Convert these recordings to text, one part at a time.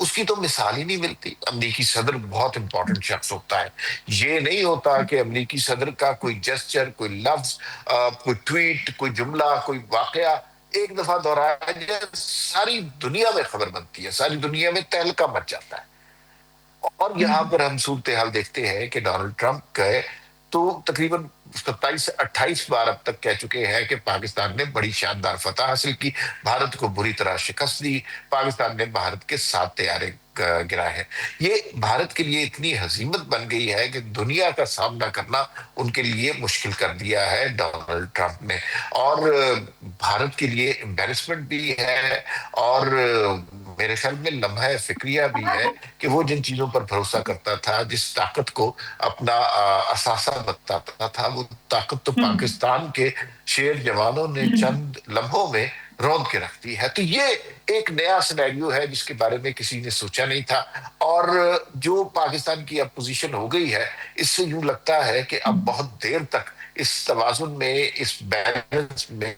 اس کی تو مثال ہی نہیں ملتی۔ امریکی صدر بہت امپورٹنٹ شخص ہوتا ہے، یہ نہیں ہوتا کہ امریکی صدر کا کوئی جسچر، کوئی لفظ، کوئی ٹویٹ، کوئی جملہ، کوئی واقعہ ایک دفعہ دہرایا جائے ساری دنیا میں خبر بنتی ہے، ساری دنیا میں تہلکہ مچ جاتا ہے۔ اور یہاں پر ہم صورتحال دیکھتے ہیں کہ ڈونلڈ ٹرمپ گئے تو تقریباً 27 سے 28 بار اب تک کہہ چکے ہیں کہ پاکستان نے بڑی شاندار فتح حاصل کی، بھارت کو بری طرح شکست دی، پاکستان نے بھارت کے 7 طیارے گرائے ہیں۔ یہ بھارت کے لیے اتنی ہزیمت بن گئی ہے کہ دنیا کا سامنا کرنا ان کے لیے مشکل کر دیا ہے ڈونلڈ ٹرمپ نے، اور بھارت کے لیے امبیرسمنٹ بھی ہے، اور میرے خیال میں لمحہ فکریہ بھی ہے کہ وہ جن چیزوں پر بھروسہ کرتا تھا، جس طاقت کو اپنا اثاثہ بتاتا تھا، وہ طاقت تو پاکستان کے شیر جوانوں نے چند لمحوں میں روند کے رکھ دی ہے۔ تو یہ ایک نیا سینیریو ہے جس کے بارے میں کسی نے سوچا نہیں تھا، اور جو پاکستان کی اب پوزیشن ہو گئی ہے، اس سے یوں لگتا ہے کہ اب بہت دیر تک اس توازن میں، اس بیلنس میں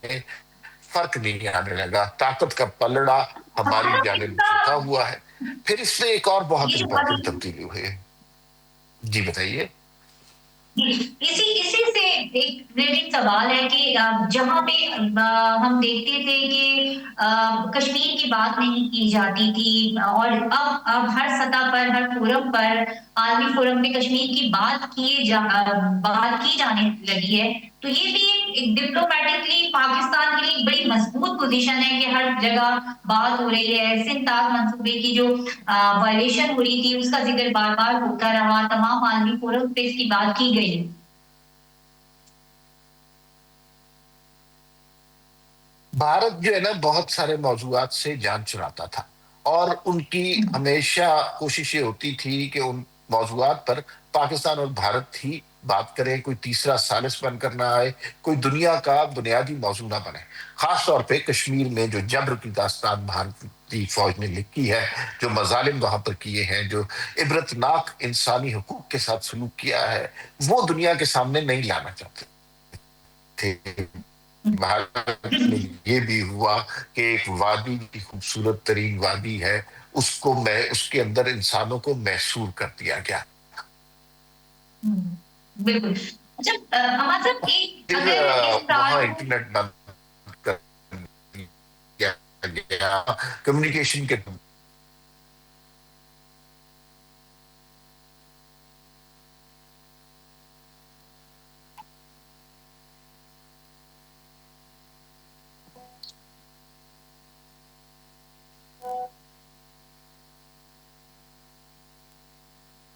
فرق نہیں آنے لگا، طاقت کا پلڑا ہماری ہمارا جانب کتنا جھکا ہوا ہے۔ پھر اس میں ایک اور بہت یہ جو امپورٹنٹ تبدیلی ہوئی ہے، جی بتائیے۔ اسی سے ایک ریلیٹڈ سوال ہے کہ جہاں پہ ہم دیکھتے تھے کہ کشمیر کی بات نہیں کی جاتی تھی، اور اب ہر سطح پر، ہر فورم پر، عالمی فورم پہ کشمیر کی بات کی جانے لگی ہے، تو یہ بھی ایک ڈپلومیٹکلی پاکستان کے لیے ایک بڑی مضبوط پوزیشن ہے کہ ہر جگہ بات ہو رہی ہے۔ سنتاق منصوبے کی جو وائلیشن ہو رہی تھی اس کا ذکر بار بار ہوتا رہا، تمام عالمی فورم پہ اس کی بات کی گئی۔ بھارت جو ہے نا بہت سارے موضوعات سے جان چراتا تھا، اور ان کی ہمیشہ کوشش یہ ہوتی تھی کہ ان موضوعات پر پاکستان اور بھارت ہی بات کریں، کوئی تیسرا ثالث بن کر نہ آئے، کوئی دنیا کا بنیادی موضوع نہ بنے۔ خاص طور پہ کشمیر میں جو جبر کی داستان بھارتی فوج نے لکھی ہے، جو مظالم وہاں پر کیے ہیں، جو عبرتناک انسانی حقوق کے ساتھ سلوک کیا ہے، وہ دنیا کے سامنے نہیں لانا چاہتے تھے۔ بھارت میں یہ بھی ہوا کہ ایک وادی کی خوبصورت ترین وادی ہے، اس کے اندر انسانوں کو محصور کر دیا گیا۔ بالکل۔ جب مطلب ایک پھر اگر اس سال وہاں کو انٹرنیٹ بند کر دیا گیا، کمیونیکیشن کے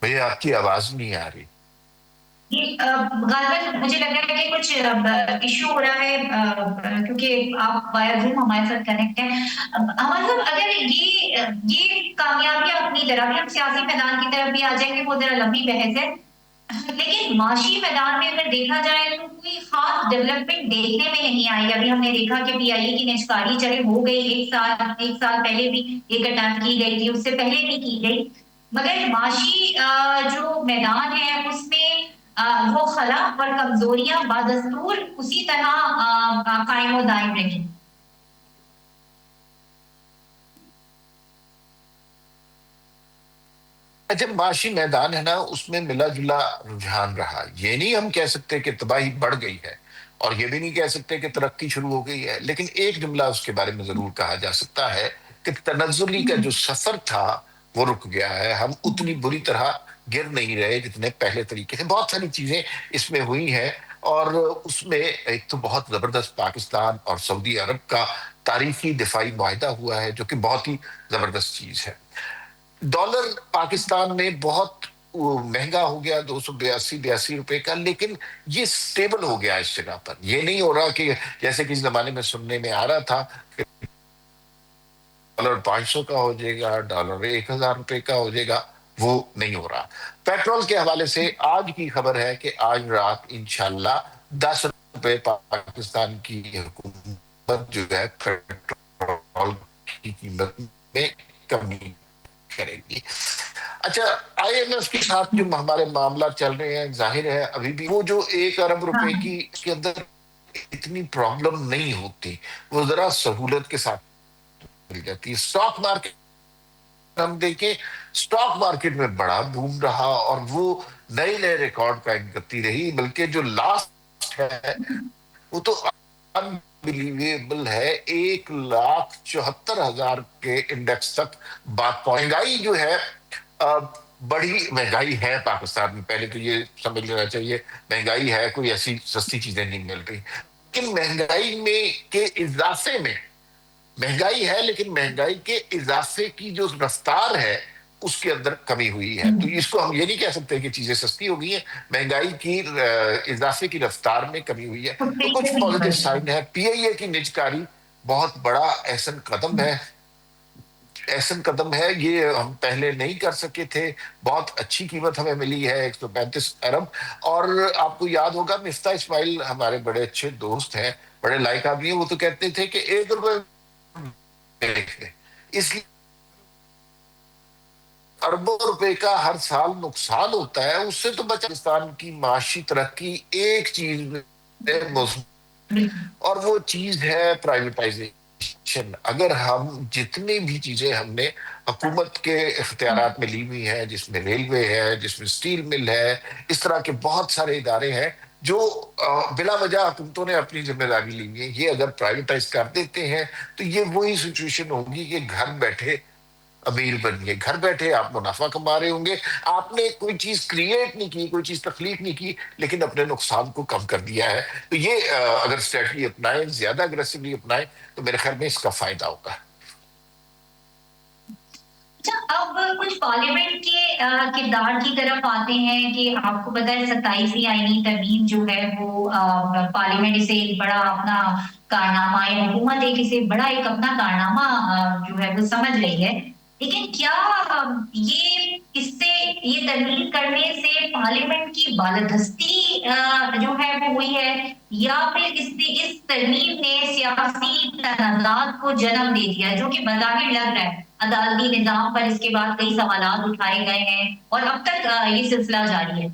بھئی آپ کی آواز نہیں آ رہی۔ غالباً مجھے لگ رہا ہے کہ کچھ ایشو ہو رہا ہے، کیونکہ آپ وایا زوم ہمارے ساتھ کنیکٹ ہیں۔ ہمارے ساتھ اگر یہ کامیابیاں اپنی طرف، ہم سیاسی میدان کی طرف بھی آ جائیں گے، وہ ذرا لمبی بحث ہے، لیکن معاشی میدان میں اگر دیکھا جائے تو کوئی خاص ڈیولپمنٹ دیکھنے میں نہیں آئی۔ ابھی ہم نے دیکھا کہ پی آئی اے کی نشکاری چلے ہو گئی، ایک سال پہلے بھی ایک اٹیمپٹ کی گئی تھی، اس سے پہلے بھی کی گئی، مگر معاشی جو میدان ہے اس میں وہ خلا اور کمزوریاں بادستور اسی طرح قائم و دائم رہیں۔ جب معاشی میدان ہے نا، اس میں ملا جلا رجحان رہا، یہ نہیں ہم کہہ سکتے کہ تباہی بڑھ گئی ہے، اور یہ بھی نہیں کہہ سکتے کہ ترقی شروع ہو گئی ہے، لیکن ایک جملہ اس کے بارے میں ضرور کہا جا سکتا ہے کہ تنزلی کا جو سفر تھا وہ رک گیا ہے۔ ہم اتنی بری طرح گر نہیں رہے جتنے پہلے طریقے سے۔ بہت ساری چیزیں اس میں ہوئی ہیں، اور اس میں ایک تو بہت زبردست پاکستان اور سعودی عرب کا تاریخی دفاعی معاہدہ ہوا ہے، جو کہ بہت ہی زبردست چیز ہے۔ ڈالر پاکستان میں بہت مہنگا ہو گیا، 282 روپے کا، لیکن یہ سٹیبل ہو گیا اس جگہ پر۔ یہ نہیں ہو رہا کہ جیسے کسی زمانے میں سننے میں آ رہا تھا کہ ڈالر 500 کا ہو جائے گا، ڈالر 1000 روپے کا ہو جائے گا، وہ نہیں ہو رہا۔ پیٹرول کے حوالے سے آج کی خبر ہے کہ آج رات انشاءاللہ 10 روپے پاکستان کی حکومت جو ہے پیٹرول کی قیمت میں کمی کرے گی۔ اچھا، آئی ایم ایف کے ساتھ جو ہمارے معاملات چل رہے ہیں، ظاہر ہے ابھی بھی وہ جو 1 ارب روپے کی اس کے اندر اتنی پرابلم نہیں ہوتی، وہ ذرا سہولت کے ساتھ مل جاتی ہے۔ اسٹاک مارکیٹ ہم دیکھیں اسٹاک مارکیٹ میں بڑا بوم رہا اور وہ نئے نئے ریکارڈ قائم کرتی رہی، بلکہ جو لاسٹ ہے وہ تو انبلیویبل ہے، 1,74,000 کے انڈیکس تک بات پہنچ۔ مہنگائی جو ہے بڑی مہنگائی ہے پاکستان میں، پہلے تو یہ سمجھ لینا چاہیے، مہنگائی ہے، کوئی ایسی سستی چیزیں نہیں مل رہی، لیکن مہنگائی میں کے اضافے میں، مہنگائی ہے لیکن مہنگائی کے اضافے کی جو رفتار ہے اس کے اندر کمی ہوئی ہے۔ تو اس کو ہم یہ نہیں کہہ سکتے کہ چیزیں سستی ہو گئی ہیں، مہنگائی کی اضافے کی رفتار میں کمی ہوئی ہے۔ تو کچھ پازیٹیو سائن ہے، پی آئی اے کی نجکاری بہت بڑا احسن قدم ہے، احسن قدم ہے، یہ ہم پہلے نہیں کر سکے تھے، بہت اچھی قیمت ہمیں ملی ہے 135 ارب۔ اور آپ کو یاد ہوگا مفتاح اسماعیل ہمارے بڑے اچھے دوست ہیں، بڑے لائق آدمی ہیں، وہ تو کہتے تھے کہ 1 روپے اس لیے اربوں روپے کا ہر سال نقصان ہوتا ہے، اس سے تو پاکستان کی معاشی ترقی ایک چیز میں اور وہ چیز ہے پرائیویٹائزیشن۔ اگر ہم جتنی بھی چیزیں ہم نے حکومت کے اختیارات میں لی ہوئی ہیں، جس میں ریلوے ہے، جس میں سٹیل مل ہے، اس طرح کے بہت سارے ادارے ہیں جو بلا وجہ حکومتوں نے اپنی ذمہ داری لی ہوئی ہے، یہ اگر پرائیویٹائز کر دیتے ہیں تو یہ وہی سچویشن ہوگی کہ گھر بیٹھے امیر بنیے، گھر بیٹھے آپ منافع کما رہے ہوں گے، آپ نے کوئی چیز کریٹ نہیں کی، کوئی چیز تخلیق نہیں کی، لیکن اپنے نقصان کو کم کر دیا ہے۔ تو یہ اگر اسٹریٹجی اپنائیں، زیادہ اگریسولی اپنائیں، تو میرے خیال میں اس کا فائدہ ہوگا۔ اچھا، اب کچھ پارلیمنٹ کے کردار کی طرف آتے ہیں کہ آپ کو پتا ہے 27ویں آئینی ترمیم جو ہے وہ پارلیمنٹ اسے ایک بڑا اپنا کارنامہ، یا حکومت ایک اسے بڑا ایک اپنا کارنامہ جو ہے وہ سمجھ رہی ہے، لیکن کیا یہ اس سے یہ ترمیم کرنے سے پارلیمنٹ کی بالادستی جو ہے وہ ہوئی ہے، یا پھر اس ترمیم نے سیاسی تنازعات کو جنم دے دیا، جو کہ بظاہر لگ رہا ہے عدالتی نظام پر اس کے بعد کئی سوالات اٹھائے گئے ہیں اور اب تک یہ سلسلہ جاری ہے؟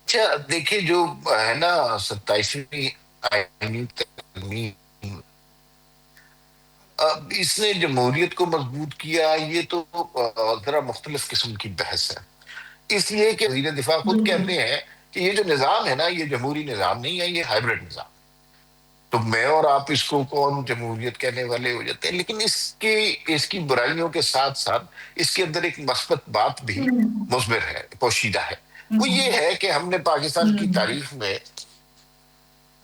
اچھا دیکھیے، جو ہے نا 27ویں آئینی ترمیم، اب اس نے جمہوریت کو مضبوط کیا، یہ تو ذرا مختلف قسم کی بحث ہے، اس لیے کہ وزیر دفاع خود بالکل کہتے ہیں کہ یہ جو نظام ہے نا، یہ جمہوری نظام نہیں ہے، یہ ہائبرڈ نظام۔ تو میں اور آپ اس کو کون جمہوریت کہنے والے ہو جاتے ہیں، لیکن اس کی برائیوں کے ساتھ ساتھ اس کے اندر ایک مثبت بات بھی مثمر ہے، پوشیدہ ہے۔ وہ یہ ہے کہ ہم نے پاکستان کی تاریخ میں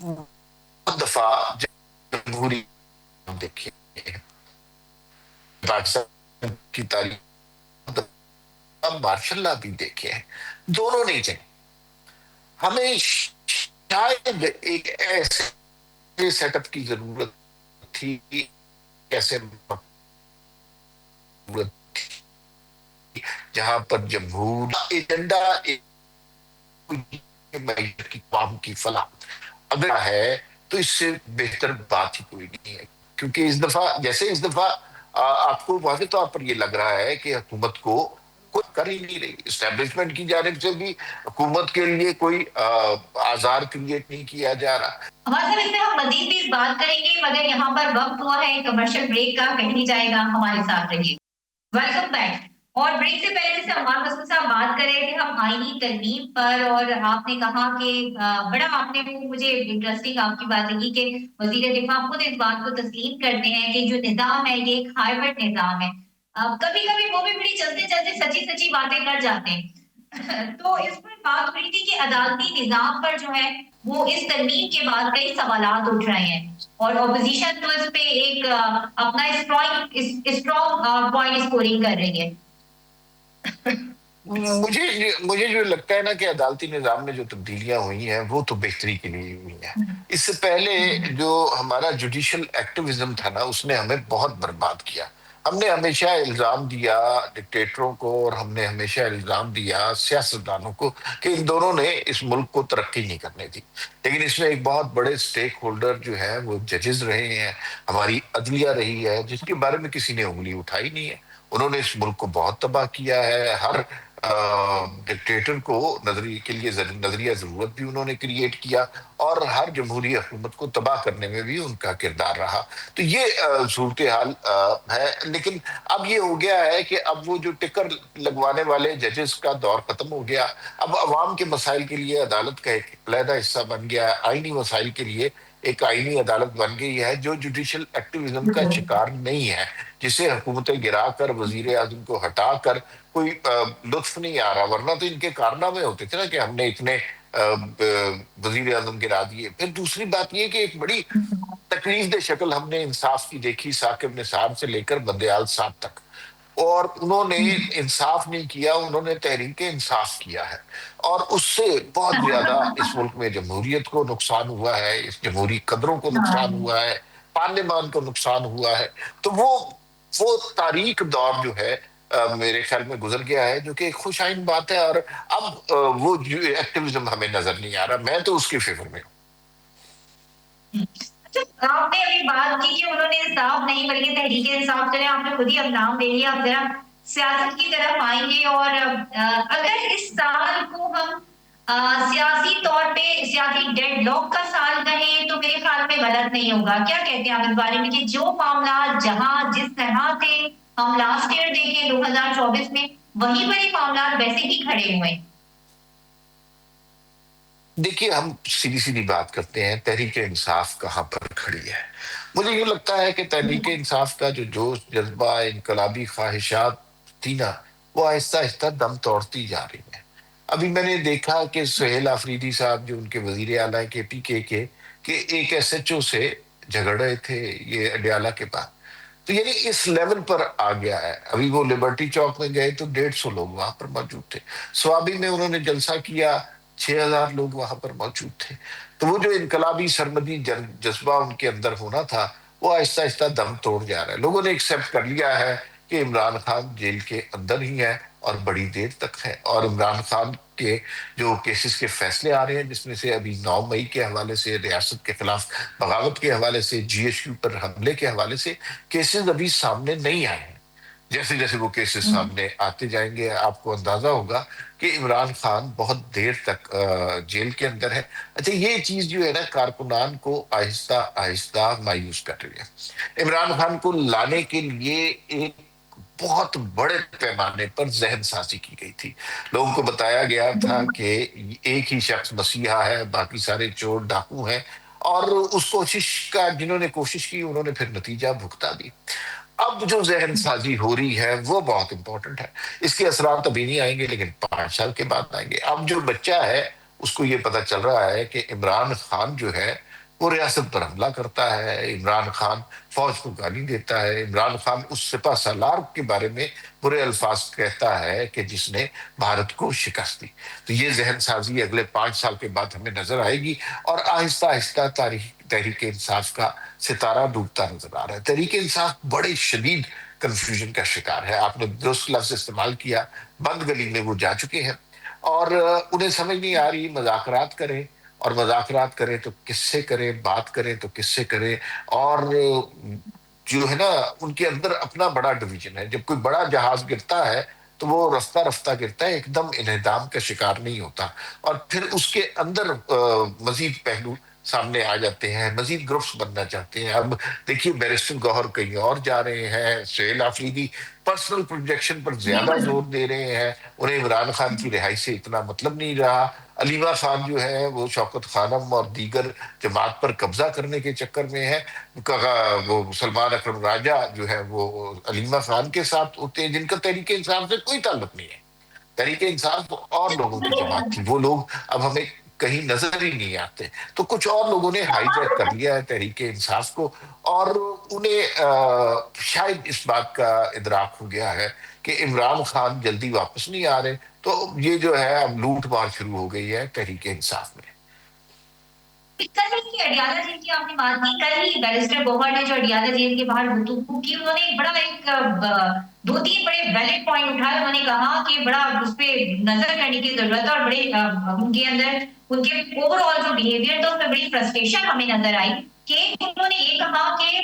بہت دفعہ جمہوری دیکھے ہیں، پاکستان کی تاریخ مارشل لا بھی دیکھے ہیں، دونوں نہیں چلے۔ ہمیں شاید ایک ایسے سیٹ اپ کی ضرورت تھی، ایسے جہاں پر جمہور ایجنڈا کی قوم کی فلاح اگر ہے، تو اس سے بہتر بات ہی کوئی نہیں ہے۔ کیونکہ اس دفعہ آپ کو واضح طور پر یہ لگ رہا ہے کہ حکومت کو کوئی کر ہی نہیں رہی، اسٹیبلشمنٹ کی جانب سے بھی حکومت کے لیے کوئی آزار کریٹ نہیں کیا جا رہا۔ ہمارے صاحب اس میں ہم مزید بھی بات کریں گے، مگر یہاں پر وقت ہوا ہے کمرشل بریک کا، کہیں نہیں جائے گا، ہمارے ساتھ رہیے۔ Welcome back. اور بریک سے پہلے جیسے عمار مسعود صاحب بات کر رہے تھے ہم آئینی ترمیم پر، اور آپ نے کہا کہ بڑا آپ نے مجھے انٹرسٹنگ آپ کی بات لگی کہ وزیر دفاع خود اس بات کو تسلیم کرتے ہیں کہ جو نظام ہے یہ ایک ہائبرڈ نظام ہے۔ کبھی کبھی وہ بھی بڑی چلتے چلتے سچی سچی باتیں کر جاتے ہیں۔ تو اس پر بات ہو رہی تھی کہ عدالتی نظام پر جو ہے وہ اس ترمیم کے بعد کئی سوالات اٹھ رہے ہیں، اور اپوزیشن تو اس پہ ایک اپنا اسٹرانگ پوائنٹ اسکورنگ کر رہی ہے۔ مجھے جو لگتا ہے نا کہ عدالتی نظام میں جو تبدیلیاں ہوئی ہیں وہ تو بہتری کے لیے ہوئی ہیں۔ اس سے پہلے جو ہمارا جوڈیشل ایکٹیویزم تھا نا، اس نے ہمیں بہت برباد کیا۔ ہم نے ہمیشہ الزام دیا ڈکٹیٹروں کو، اور ہم نے ہمیشہ الزام دیا سیاستدانوں کو کہ ان دونوں نے اس ملک کو ترقی نہیں کرنے دی، لیکن اس میں ایک بہت بڑے سٹیک ہولڈر جو ہیں وہ ججز رہے ہیں، ہماری عدلیہ رہی ہے، جس کے بارے میں کسی نے انگلی اٹھائی نہیں ہے۔ انہوں نے اس ملک کو بہت تباہ کیا ہے، ہر ڈکٹیٹر کو نظریے کے لیے نظریہ ضرورت بھی انہوں نے کریٹ کیا، اور ہر جمہوری حکومت کو تباہ کرنے میں بھی ان کا کردار رہا۔ تو یہ صورتحال ہے، لیکن اب یہ ہو گیا ہے کہ اب وہ جو ٹکر لگوانے والے ججز کا دور ختم ہو گیا، اب عوام کے مسائل کے لیے عدالت کا ایک علیحدہ حصہ بن گیا ہے، آئینی مسائل کے لیے ایک آئینی عدالت بن گئی ہے جو جوڈیشل ایکٹیویزم کا شکار نہیں ہے، جسے حکومتیں گرا کر وزیر اعظم کو ہٹا کر کوئی لطف نہیں آ رہا، ورنہ تو ان کے کارنامے ہوتے تھے نا کہ ہم نے اتنے وزیر اعظم گرا دیے۔ پھر دوسری بات یہ کہ ایک بڑی تکلیف دہ شکل ہم نے انصاف کی دیکھی، ثاقب نثار سے لے کر بندیال صاحب تک، اور انہوں نے انصاف نہیں کیا، انہوں نے تحریک انصاف کیا ہے، اور اس سے بہت زیادہ اس ملک میں جمہوریت کو نقصان ہوا ہے، اس جمہوری قدروں کو نقصان ہوا ہے، پارلیمان کو نقصان ہوا ہے۔ تو وہ تاریخ دور جو ہے میرے خیال میں گزر گیا ہے، جو کہ ایک خوش آئند بات ہے، اور اب وہ جو ایکٹیویزم ہمیں نظر نہیں آ رہا۔ میں تو اس کے فیور میں ہوں۔ آپ نے ابھی بات کی کہ انہوں نے انصاف نہیں بلکہ تحریک انصاف کرے، آپ نے خود ہی اب نام لے لیا، اب ذرا سیاست کی طرف آئیں گے، اور اگر اس سال کو ہم سیاسی طور پہ سیاسی ڈیڈ لاک کا سال کہیں تو میرے خیال میں غلط نہیں ہوگا۔ کیا کہتے ہیں آپ اس بارے میں کہ جو معاملات جہاں جس طرح سے ہم لاسٹ ایئر دیکھیں 2024 میں، وہی وہی معاملات ویسے ہی کھڑے ہوئے؟ دیکھیے، ہم سیدھی سیدھی بات کرتے ہیں، تحریک انصاف کہاں پر کھڑی ہے؟ مجھے یوں لگتا ہے کہ تحریک انصاف کا جو جوش، جذبہ، انقلابی خواہشات تھی نا، وہ آہستہ آہستہ دم توڑتی جا رہی ہے۔ ابھی میں نے دیکھا کہ سہیل آفریدی صاحب جو ان کے وزیر اعلیٰ کے پی کے کہ ایک ایس ایچ او سے جھگڑ رہے تھے یہ اڈیالہ کے بعد، تو یعنی اس لیول پر آ گیا ہے۔ ابھی وہ لبرٹی چوک میں گئے تو 150 لوگ وہاں پر موجود تھے، سوابی میں انہوں نے جلسہ کیا، 6000 لوگ وہاں پر موجود تھے۔ تو وہ جو انقلابی سرمدی جذبہ ان کے اندر ہونا تھا، وہ آہستہ آہستہ دم توڑ جا رہا ہے۔ لوگوں نے ایکسیپٹ کر لیا ہے کہ عمران خان جیل کے اندر ہی ہے اور بڑی دیر تک ہے، اور عمران خان کے جو کیسز کے فیصلے آ رہے ہیں، جس میں سے ابھی 9 مئی کے حوالے سے ریاست کے خلاف بغاوت کے حوالے سے، جی ایس یو پر حملے کے حوالے سے کیسز ابھی سامنے نہیں آئے ہیں۔ جیسے جیسے وہ کیسز سامنے آتے جائیں گے، آپ کو اندازہ ہوگا کہ عمران خان بہت دیر تک جیل کے اندر ہے۔ اچھا، یہ چیز جو ہے نا کارکنان کو آہستہ آہستہ مایوس کر رہی ہے۔ عمران خان کو لانے کے لیے ایک بہت بڑے پیمانے پر ذہن سازی کی گئی تھی۔ لوگوں کو بتایا گیا تھا کہ ایک ہی شخص مسیحا ہے، باقی سارے چور ڈاکو ہیں، اور اس کوشش کا جنہوں نے کوشش کی انہوں نے پھر نتیجہ بھگتا بھی۔ اب جو ذہن سازی ہو رہی ہے وہ بہت امپورٹنٹ ہے۔ اس کے اثرات ابھی نہیں آئیں گے، لیکن 5 سال کے بعد آئیں گے۔ اب جو بچہ ہے اس کو یہ پتا چل رہا ہے کہ عمران خان جو ہے وہ ریاست پر حملہ کرتا ہے، عمران خان فوج کو گالی دیتا ہے، عمران خان اس سپہ سالار کے بارے میں برے الفاظ کہتا ہے کہ جس نے بھارت کو شکست دی۔ تو یہ ذہن سازی اگلے 5 سال کے بعد ہمیں نظر آئے گی، اور آہستہ آہستہ تحریک انصاف کا ستارہ ڈوبتا نظر آ رہا ہے۔ تحریک انصاف بڑے شدید کنفیوژن کا شکار ہے۔ آپ نے درست لفظ استعمال کیا، بند گلی میں وہ جا چکے ہیں، اور انہیں سمجھ نہیں آ رہی مذاکرات کریں، اور مذاکرات کریں تو کس سے کریں، بات کریں تو کس سے کریں، اور جو ہے نا ان کے اندر اپنا بڑا ڈویژن ہے۔ جب کوئی بڑا جہاز گرتا ہے تو وہ رفتہ رفتہ گرتا ہے، ایک دم انہدام کا شکار نہیں ہوتا، اور پھر اس کے اندر مزید پہلو سامنے آ جاتے ہیں، مزید گروپس بننا چاہتے ہیں۔ اب دیکھیے بیرسٹر گوہر کہیں اور جا رہے ہیں، سہیل آفریدی پرسنل پروجیکشن پر زیادہ زور دے رہے ہیں، انہیں عمران خان کی رہائی سے اتنا مطلب نہیں رہا۔ علیمہ خان جو ہے وہ شوکت خانم اور دیگر جماعت پر قبضہ کرنے کے چکر میں ہے۔ وہ سلمان اکرم راجہ جو ہے وہ علیمہ خان کے ساتھ ہوتے ہیں، جن کا تحریک انصاف سے کوئی تعلق نہیں ہے۔ تحریک انصاف اور لوگوں کی جماعت تھی، وہ لوگ اب ہمیں کہیں نظر ہی نہیں آتے۔ تو کچھ اور لوگوں نے ہائی جیک کر لیا ہے تحریک انصاف کو، اور انہیں شاید اس بات کا ادراک ہو گیا ہے کہ عمران خان جلدی واپس نہیں آ رہے، تو یہ جو ہے اب لوٹ مار شروع ہو گئی ہے تحریک انصاف میں۔ کل ہی اڈیالہ جیل کی آپ نے بات کی، کل ہی بیرسٹر گوہر نے جو اڈیالہ جیل کے باہر گفتگو کی، انہوں نے ایک 2-3 بڑے ویلڈ پوائنٹ اٹھائے۔ انہوں نے کہا کہ بڑا اس پہ نظر کرنے کی ضرورت ہے، اور بڑے ان کے اندر ان کے اوور آل جو بیہیویئر تھا اس میں بڑی فرسٹریشن ہمیں نظر آئی، کہ انہوں نے یہ کہا کہ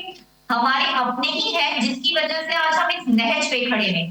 ہمارے اپنے ہی ہیں جس کی وجہ سے آج ہم اس نہج پہ کھڑے ہیں۔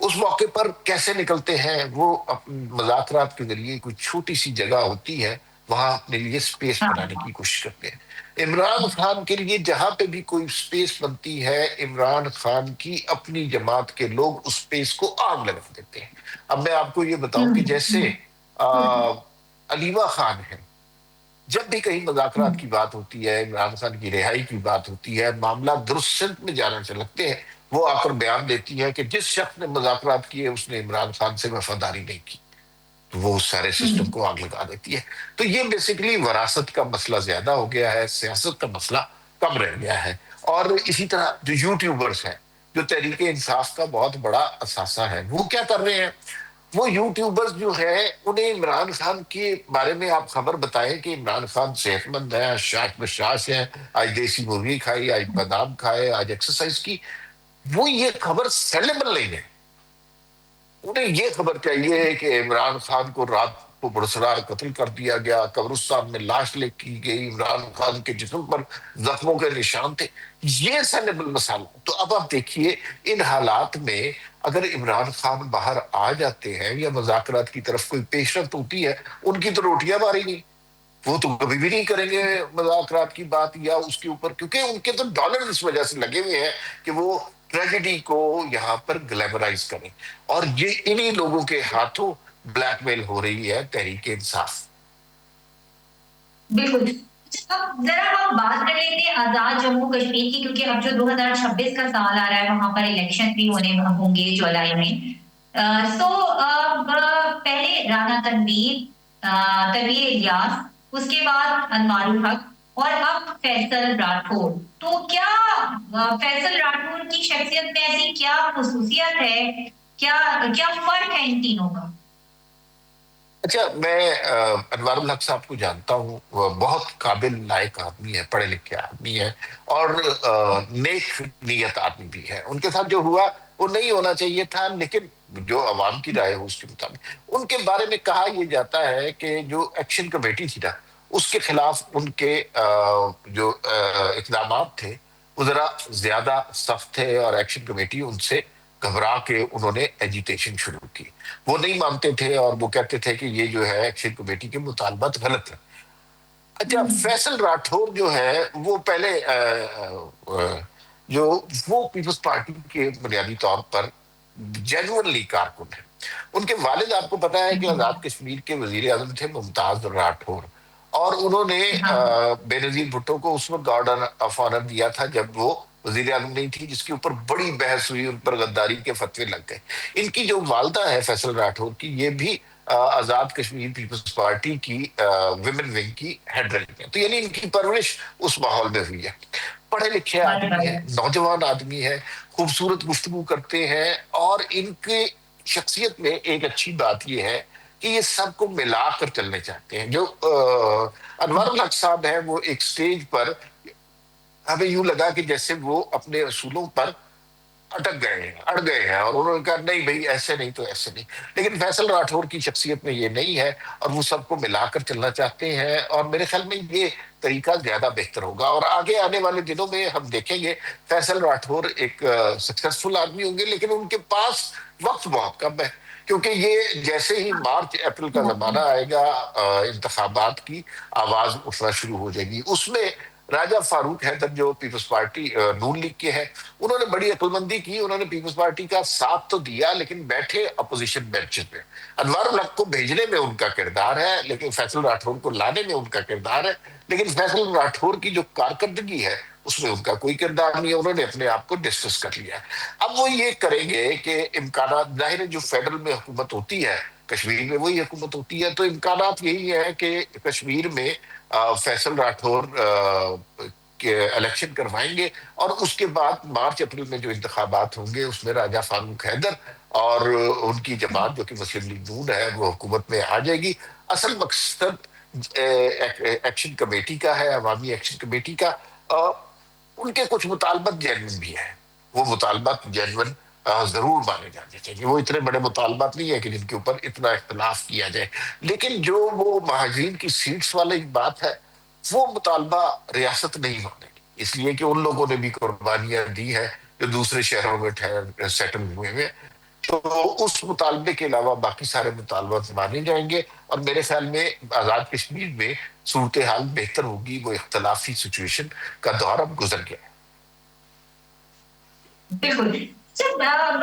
اس موقع پر کیسے نکلتے ہیں وہ مذاکرات کے ذریعے کوئی چھوٹی سی جگہ ہوتی ہے وہاں اپنے لیے سپیس بنانے ہاں کی کوشش کرتے ہیں. عمران خان کے لیے جہاں پہ بھی کوئی سپیس بنتی ہے عمران خان کی اپنی جماعت کے لوگ اس سپیس کو آگ لگا دیتے ہیں. اب میں آپ کو یہ بتاؤں کہ جیسے علیمہ خان ہے، جب بھی کہیں مذاکرات کی بات ہوتی ہے، عمران خان کی رہائی کی بات ہوتی ہے، معاملہ درست سمت میں جانا سے لگتے ہیں، وہ آ کر بیان دیتی ہے کہ جس شخص نے مذاکرات کیے اس نے عمران خان سے وفاداری نہیں کی، تو وہ اس سارے سسٹم کو آگ لگا دیتی ہے. تو یہ بیسیکلی وراثت کا مسئلہ زیادہ ہو گیا ہے، سیاست کا مسئلہ کم رہ گیا ہے. اور اسی طرح جو یوٹیوبرز ہیں، جو تحریک انصاف کا بہت بڑا اثاثہ ہے، وہ کیا کر رہے ہیں؟ وہ یوٹیوبرز جو ہے انہیں عمران خان کے بارے میں آپ خبر بتائیں کہ عمران خان صحت مند ہے، شاش بشاش ہے، آج دیسی مرغی کھائی، آج بادام کھائے، آج ایکسرسائز کی، وہ یہ خبر سیلیبل نہیں ہے. انہیں یہ خبر چاہیے کہ عمران خان کو رات کو برسرار قتل کر دیا گیا، قبرستان میں لاش لے کی گئی، عمران خان کے جسم پر زخموں کے نشان تھے، یہ سیلیبل مسئلہ. تو اب آپ دیکھیے ان حالات میں اگر عمران خان باہر آ جاتے ہیں یا مذاکرات کی طرف کوئی پیش رفت ہوتی ہے، ان کی تو روٹیاں ماری نہیں، وہ تو کبھی بھی نہیں کریں گے مذاکرات کی بات یا اس کے اوپر، کیونکہ ان کے تو ڈالر اس وجہ سے لگے ہوئے ہیں کہ وہ ٹریجڈی کو یہاں پر گلیمرائز کریں. اور یہ انہی لوگوں کے ہاتھوں بلیک میل ہو رہی ہے تحریک انصاف. بالکل. اب ذرا ہم بات کر لیتے ہیں آزاد جموں کشمیر کی، کیونکہ اب جو 2026 کا سال آ رہا ہے وہاں پر الیکشن بھی ہونے ہوں گے جولائی میں. سو پہلے رانا تنویر الیاس، اس کے بعد انوار الحق اور اب فیصل راٹھور. تو کیا فیصل راٹھور کی شخصیت میں ایسی کیا خصوصیت ہے، کیا کیا فرق ہے ان تینوں کا؟ اچھا، میں انوار الحق صاحب کو جانتا ہوں، وہ بہت قابل لائق آدمی ہے، پڑھے لکھے آدمی ہے اور نیک نیت آدمی بھی ہے. ان کے ساتھ جو ہوا وہ نہیں ہونا چاہیے تھا، لیکن جو عوام کی رائے ہو اس کے مطابق. ان کے بارے میں کہا یہ جاتا ہے کہ جو ایکشن کمیٹی تھی نا، اس کے خلاف ان کے جو اقدامات تھے وہ ذرا زیادہ سخت تھے، اور ایکشن کمیٹی ان سے گھبرا کے انہوں نے ایجیٹیشن شروع کی. وہ نہیں مانتے تھے اور وہ کہتے تھے کہ یہ جو ہے ایکشن کمیٹی کے مطالبات غلط ہے. اچھا، فیصل راٹھور جو ہے وہ پہلے جو وہ پیپلز پارٹی کے بنیادی طور پر جینوئنلی کارکن ہے. ان کے والد آپ کو پتا ہے کہ آزاد کشمیر کے وزیر اعظم تھے ممتاز راٹھور، اور انہوں نے ہاں بے نظیر بھٹو کو اس وقت آرڈر آف آنر دیا تھا جب وہ وزیر اعظم نہیں تھی، جس کے اوپر بڑی بحث ہوئی، ان پر غداری کے فتوے لگ گئے. ان کی جو والدہ ہے فیصل راٹھور کی، یہ بھی آزاد کشمیر پیپلز پارٹی کی ویمن ونگ کی ہیڈ رہی ہے. تو یعنی ان کی پرورش اس ماحول میں ہوئی ہے. پڑھے لکھے آدمی ہیں، نوجوان آدمی ہیں، خوبصورت گفتگو کرتے ہیں، اور ان کی شخصیت میں ایک اچھی بات یہ ہے کہ یہ سب کو ملا کر چلنے چاہتے ہیں. جو انوار الحق صاحب ہیں وہ ایک سٹیج پر ہمیں یوں لگا کہ جیسے وہ اپنے اصولوں پر اٹک گئے ہیں، اڑ گئے ہیں، اور انہوں نے کہا نہیں بھائی ایسے نہیں تو ایسے نہیں. لیکن فیصل راٹھور کی شخصیت میں یہ نہیں ہے، اور وہ سب کو ملا کر چلنا چاہتے ہیں، اور میرے خیال میں یہ طریقہ زیادہ بہتر ہوگا. اور آگے آنے والے دنوں میں ہم دیکھیں گے فیصل راٹھور ایک سکسیسفل آدمی ہوں گے، لیکن ان کے پاس وقت بہت کم ہے، کیونکہ یہ جیسے ہی مارچ اپریل کا زمانہ آئے گا انتخابات کی آواز اٹھنا شروع ہو جائے گی. اس میں راجہ فاروق حیدر جو پیپلز پارٹی نون لیگ کے ہیں، انہوں نے بڑی عقل مندی کی، انہوں نے پیپلز پارٹی کا ساتھ تو دیا لیکن بیٹھے اپوزیشن بینچز میں. انوار الحق کو بھیجنے میں ان کا کردار ہے، لیکن فیصل راٹھور کو لانے میں ان کا کردار ہے. لیکن فیصل راٹھور کی جو کارکردگی ہے اس میں ان کا کوئی کردار نہیں ہے، انہوں نے اپنے آپ کو ڈسکس کر لیا ہے. اب وہ یہ کریں گے کہ امکانات ظاہر ہے جو فیڈرل میں حکومت ہوتی ہے، کشمیر میں وہی حکومت ہوتی ہے، تو امکانات یہی ہے کہ کشمیر میں فیصل راٹھور کے الیکشن کروائیں گے، اور اس کے بعد مارچ اپریل میں جو انتخابات ہوں گے اس میں راجہ فاروق حیدر اور ان کی جماعت جو کہ مسلم لیگ نون ہے وہ حکومت میں آ جائے گی. اصل مقصد ایکشن کمیٹی کا ہے، عوامی ایکشن کمیٹی کا. ان کے کچھ مطالبات جینوئن بھی ہیں، وہ مطالبات جینوئن ضرور مانے جانے چاہیے. وہ اتنے بڑے مطالبات نہیں ہے کہ جن کے اوپر اتنا اختلاف کیا جائے. لیکن جو وہ مہاجرین کی سیٹس والی بات ہے، وہ مطالبہ ریاست نہیں مانے گی، اس لیے کہ ان لوگوں نے بھی قربانیاں دی ہیں جو دوسرے شہروں میں سیٹل ہوئے ہیں. تو اس مطالبے کے علاوہ باقی سارے مطالبات مانے جائیں گے، اور میرے خیال میں آزاد کشمیر میں صورتحال بہتر ہوگی. وہ اختلافی سچویشن کا دور اب گزر گیا ہے. بالکل. جب اب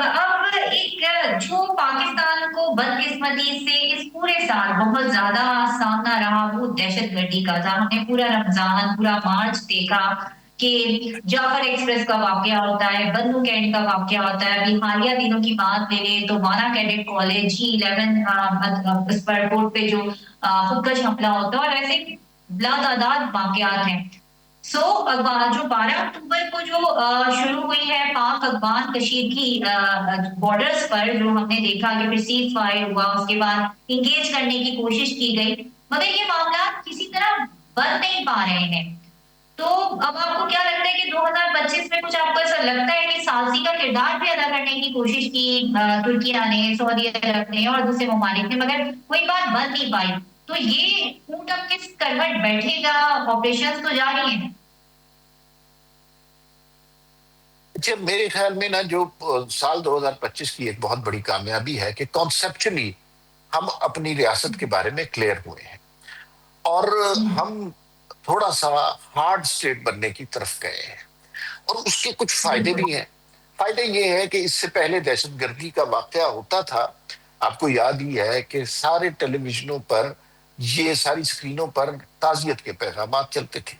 ایک جو پاکستان کو بدقسمتی سے اس پورے سال بہت زیادہ سامنا رہا وہ دہشت گردی کا تھا. ہم نے پورا رمضان پورا مارچ دیکھا کہ جعفر ایکسپریس کا واقعہ ہوتا ہے، بندو کینٹ کا واقعہ ہوتا ہے. ابھی حالیہ دنوں کی بات لے لیں تو وانا کیڈٹ کالج G11 اس پر بورڈ پہ جو خودکش حملہ ہوتا ہے، اور ایسے بلا تعداد واقعات ہیں. سو جو 12 اکتوبر کو جو شروع ہوئی ہے پاک افغان کشیدگی بارڈرز پر، جو ہم نے دیکھا کہ پھر سیز فائر ہوا، اس کے بعد انگیج کرنے کی کوشش کی گئی، مگر یہ معاملات کسی طرح بن نہیں پا رہے ہیں. تو اب آپ کو کیا لگتا ہے کہ 2025 میں کچھ آپ کو ایسا لگتا ہے کہ سازی کا کردار بھی ادا کرنے کی کوشش کی ترکیہ نے، سعودی عرب نے اور دوسرے ممالک نے، مگر کوئی بات بن نہیں پائی؟ تو یہ اونٹ اب کس کروٹ بیٹھے گا؟ آپریشن تو جاری ہیں. اچھا، میرے خیال میں نا جو سال 2025 کی ایک بہت بڑی کامیابی ہے کہ کانسیپچلی ہم اپنی ریاست کے بارے میں کلیئر ہوئے ہیں، اور ہم تھوڑا سا ہارڈ اسٹیٹ بننے کی طرف گئے ہیں، اور اس کے کچھ فائدے بالکل بھی ہیں. فائدے یہ ہے کہ اس سے پہلے دہشت گردی کا واقعہ ہوتا تھا، آپ کو یاد ہی ہے کہ سارے ٹیلی ویژنوں پر، یہ ساری اسکرینوں پر تعزیت کے پیغامات چلتے تھے،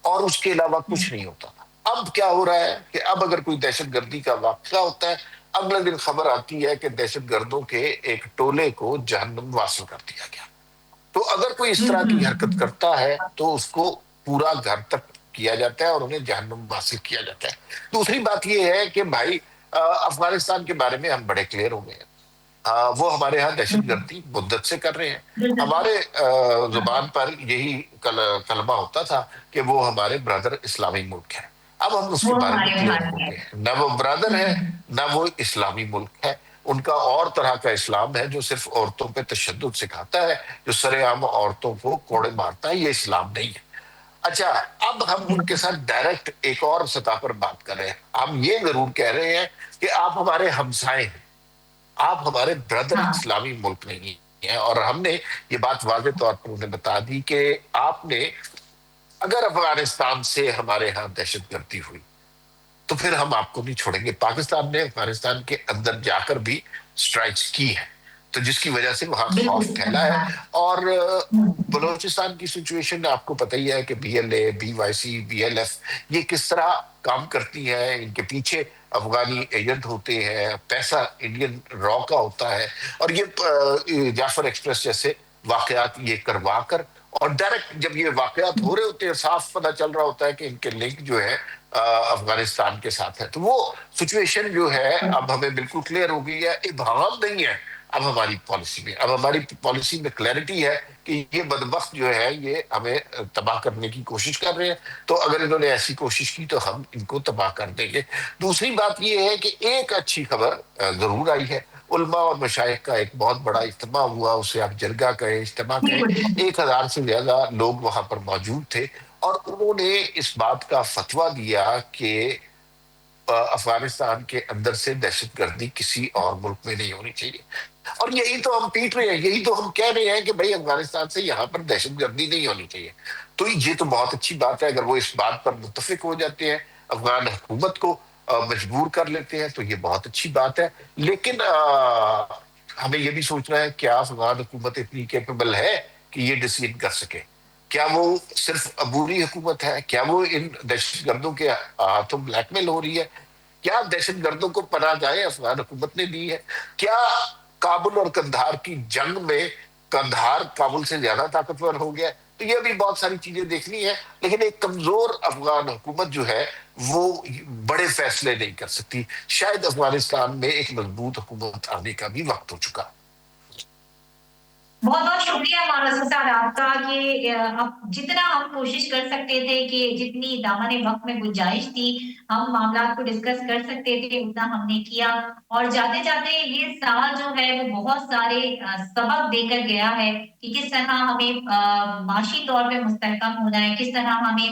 اور اس کے علاوہ کچھ نہیں ہوتا تھا. اب کیا ہو رہا ہے کہ اب اگر کوئی دہشت گردی کا واقعہ ہوتا ہے، اگلے دن خبر آتی ہے کہ دہشت گردوں کے ایک ٹولے کو جہنم واصل کر دیا گیا. تو اگر کوئی اس طرح کی حرکت کرتا ہے تو اس کو پورا گھر تک کیا جاتا ہے اور انہیں جہنم واصل کیا جاتا ہے. دوسری بات یہ ہے کہ بھائی افغانستان کے بارے میں ہم بڑے کلیئر ہو گئے ہیں. وہ ہمارے ہاں دہشت گردی مدت سے کر رہے ہیں. ہمارے زبان پر یہی کلمہ ہوتا تھا کہ وہ ہمارے برادر اسلامی ملک ہے. اب ہم اس کے وہ بارے میں ہمارے کلیئر ہو بھائی گئے ہیں، نہ وہ برادر ہے نہ وہ اسلامی ملک ہے. ان کا اور طرح کا اسلام ہے جو صرف عورتوں پہ تشدد سکھاتا ہے، جو سرے عام عورتوں کو کوڑے مارتا ہے. یہ اسلام نہیں ہے. اچھا، اب ہم ان کے ساتھ ڈائریکٹ ایک اور سطح پر بات کر رہے ہیں. ہم یہ ضرور کہہ رہے ہیں کہ آپ ہمارے ہمسائے ہیں، آپ ہمارے بردر ہاں اسلامی ملک نہیں ہیں. اور ہم نے یہ بات واضح طور پر انہیں بتا دی کہ آپ نے اگر افغانستان سے ہمارے ہاں دہشت گردی ہوئی تو پھر ہم آپ کو نہیں چھوڑیں گے. پاکستان نے افغانستان کے اندر جا کر بھی سٹرائکس کی ہے، تو جس کی وجہ سے وہاں خوف بالکل پھیلا ہے. اور بلوچستان کی سچویشن آپ کو پتہ ہی ہے کہ BLA BYC BLF یہ کس طرح کام کرتی ہیں. ان کے پیچھے افغانی ایجنٹ ہوتے ہیں، پیسہ انڈین را کا ہوتا ہے، اور یہ جعفر ایکسپریس جیسے واقعات یہ کروا کر، اور ڈائریکٹ جب یہ واقعات ہو رہے ہوتے ہیں صاف پتہ چل رہا ہوتا ہے کہ ان کے لنک جو ہے افغانستان کے ساتھ ہے. تو وہ سچویشن جو ہے اب ہمیں بالکل کلیئر ہو گئی ہے. ابہام نہیں ہے اب ہماری پالیسی میں. اب ہماری پالیسی میں کلیئرٹی ہے کہ یہ بدبخت جو ہے یہ ہمیں تباہ کرنے کی کوشش کر رہے ہیں، تو اگر انہوں نے ایسی کوشش کی تو ہم ان کو تباہ کر دیں گے. دوسری بات یہ ہے کہ ایک اچھی خبر ضرور آئی ہے. علماء اور مشائخ کا ایک بہت بڑا اجتماع ہوا، اسے آپ جرگہ کہیں اجتماع کہیں. بالکل 1000 سے زیادہ لوگ وہاں پر موجود تھے، اور انہوں نے اس بات کا فتویٰ دیا کہ افغانستان کے اندر سے دہشت گردی کسی اور ملک میں نہیں ہونی چاہیے. اور یہی تو ہم پیٹ رہے ہیں، یہی تو ہم کہہ رہے ہیں کہ بھائی افغانستان سے یہاں پر دہشت گردی نہیں ہونی چاہیے. تو یہ تو بہت اچھی بات ہے. اگر وہ اس بات پر متفق ہو جاتے ہیں، افغان حکومت کو مجبور کر لیتے ہیں، تو یہ بہت اچھی بات ہے. لیکن ہمیں یہ بھی سوچنا ہے کیا افغان حکومت اتنی کیپیبل ہے کہ یہ ڈیسیڈ کر سکے؟ کیا وہ صرف عبوری حکومت ہے؟ کیا وہ ان دہشت گردوں کے ہاتھوں بلیک میل ہو رہی ہے؟ کیا دہشت گردوں کو پناہ جائے افغان حکومت نے دی ہے؟ کیا کابل اور قندھار کی جنگ میں قندھار کابل سے زیادہ طاقتور ہو گیا؟ تو یہ بھی بہت ساری چیزیں دیکھنی ہے. لیکن ایک کمزور افغان حکومت جو ہے وہ بڑے فیصلے نہیں کر سکتی. شاید افغانستان میں ایک مضبوط حکومت آنے کا بھی وقت ہو چکا. بہت بہت شکریہ مانس صاحب آپ کا کہ اب جتنا ہم کوشش کر سکتے تھے کہ جتنی دامن وقت میں گنجائش تھی ہم معاملات کو ڈسکس کر سکتے تھے اتنا ہم نے کیا. اور جاتے جاتے یہ سال جو ہے وہ بہت سارے سبق دے کر گیا ہے کہ کس طرح ہمیں معاشی طور پہ مستحکم ہونا ہے، کس طرح ہمیں